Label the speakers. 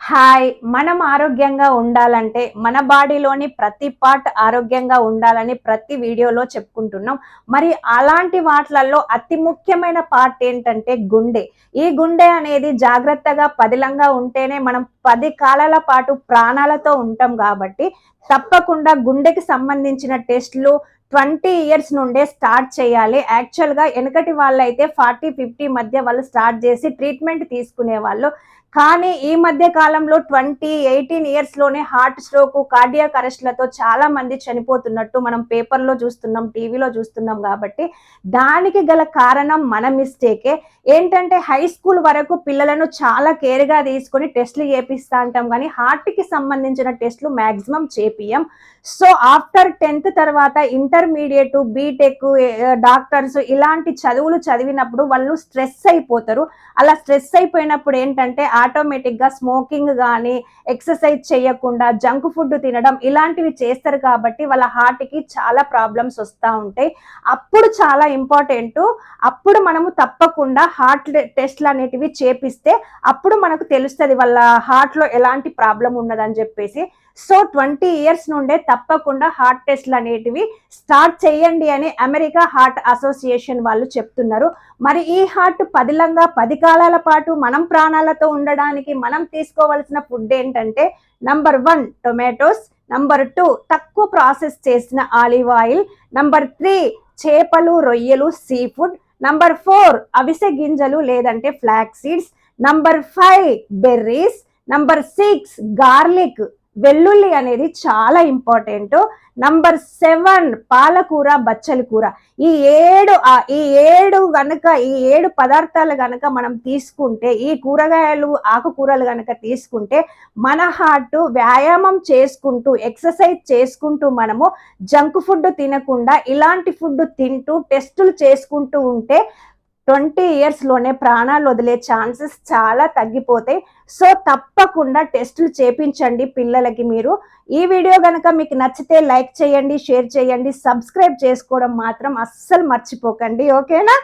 Speaker 1: Hi! మనం ఆరోగ్యంగా ఉండాలంటే, మన బాడీలోని ప్రతి పార్ట్ ఆరోగ్యంగా ఉండాలని ప్రతి వీడియోలో చెప్పుకుంటున్నాం. మరి అలాంటి వాట్లల్లో అతి ముఖ్యమైన పార్ట్ ఏంటంటే గుండె. ఈ గుండె అనేది జాగ్రత్తగా, పదిలంగా ఉంటేనే మనం 10 కాలాల పాటు ప్రాణాలతో ఉంటాం గాబట్టి, తప్పకుండా గుండెకి సంబంధించిన టెస్ట్‌లు 20 ఇయర్స్ నుండే స్టార్ట్ చేయాలి. యాక్చువల్‌గా ఎనకటి వాళ్ళైతే 40, 50 మధ్య వాళ్ళు స్టార్ట్ జేసి ట్రీట్మెంట్ తీసుకునేవాళ్ళు. కానీ ఈ మధ్య కాలంలో 20, 18 ఇయర్స్‌లోనే హార్ట్ స్ట్రోక్, కార్డియాక్ అరెస్ట్‌లతో చాలా మంది చనిపోతున్నట్టు మనం పేపర్‌లో చూస్తున్నాం, టీవీలో చూస్తున్నాం గాబట్టి, దానికి గల కారణం మన మిస్టేకే. ఏంటంటే హై స్కూల్ వరకు పిల్లలను చాలా కేర్‌గా తీసుకొని టెస్ట్‌లు చేపిస్తా అంటాం గానీ, హార్ట్‌కి సంబంధించిన టెస్ట్‌లు మాక్సిమం చేపియం. సో, ఆఫ్టర్ 10థ్ తర్వాత ఇంటర్మీడియేట్, బీటెక్, డాక్టర్స్ ఇలాంటి చదువులు చదివినప్పుడు వాళ్ళు స్ట్రెస్ అయిపోతారు. అలా స్ట్రెస్ అయిపోయినప్పుడు ఏంటంటే ఆటోమేటిక్‌గా స్మోకింగ్ గానీ, ఎక్సర్సైజ్ చేయకుండా జంక్ ఫుడ్ తినడం ఇలాంటివి చేస్తారు కాబట్టి వాళ్ళ హార్ట్‌కి చాలా ప్రాబ్లమ్స్ వస్తా ఉంటాయి. అప్పుడు చాలా ఇంపార్టెంటు. అప్పుడు మనము తప్పకుండా హార్ట్ టెస్ట్‌లనేటివి చేపిస్తే అప్పుడు మనకు తెలుస్తది వాళ్ళ హార్ట్‌లో ఎలాంటి ప్రాబ్లమ్ ఉన్నదని జెప్పేసి. సో, 20 ఇయర్స్ నుండే తప్పకుండా హార్ట్ టెస్ట్‌లనేటివి స్టార్ట్ చేయండి అని అమెరికా హార్ట్ అసోసియేషన్ వాళ్ళు చెప్తున్నారు. మరి ఈ హార్ట్ పదిలంగా 10 కాలాల పాటు మనం ప్రాణాలతో ఉండడానికి మనం తీసుకోవాల్సిన ఫుడ్ ఏంటంటే నంబర్ 1 టొమాటోస్, నంబర్ 2 తక్కువ ప్రాసెస్ చేసిన ఆలివ్ ఆయిల్, నంబర్ 3 చేపలు, రొయ్యలు, సీ ఫుడ్, నంబర్ 4 అవిసె గింజలు లేదంటే flax seeds, number 5 berries, number 6 garlic వెల్లుల్లి అనేది చాలా ఇంపార్టెంట్. నంబర్ 7 పాలకూర, బచ్చలి కూర. ఈ ఏడు పదార్థాలు గనక మనం తీసుకుంటే, ఈ కూరగాయలు, ఆకుకూరలు గనక తీసుకుంటే మన హార్ట్ వ్యాయామం చేసుకుంటూ, ఎక్సర్సైజ్ చేసుకుంటూ మనము జంక్ ఫుడ్ తినకుండా ఇలాంటి ఫుడ్ తింటూ టెస్టులు చేసుకుంటూ ఉంటే 20 ఇయర్స్‌లోనే ప్రాణాలు వదిలే ఛాన్సెస్ చాలా తగ్గిపోతాయి. సో, తప్పకుండా టెస్టులు చేపించండి పిల్లలకి మీరు. ఈ వీడియో గనక మీకు నచ్చితే లైక్ చేయండి, షేర్ చేయండి, సబ్స్క్రైబ్ చేసుకోవడం మాత్రం అస్సలు మర్చిపోకండి. ఓకేనా?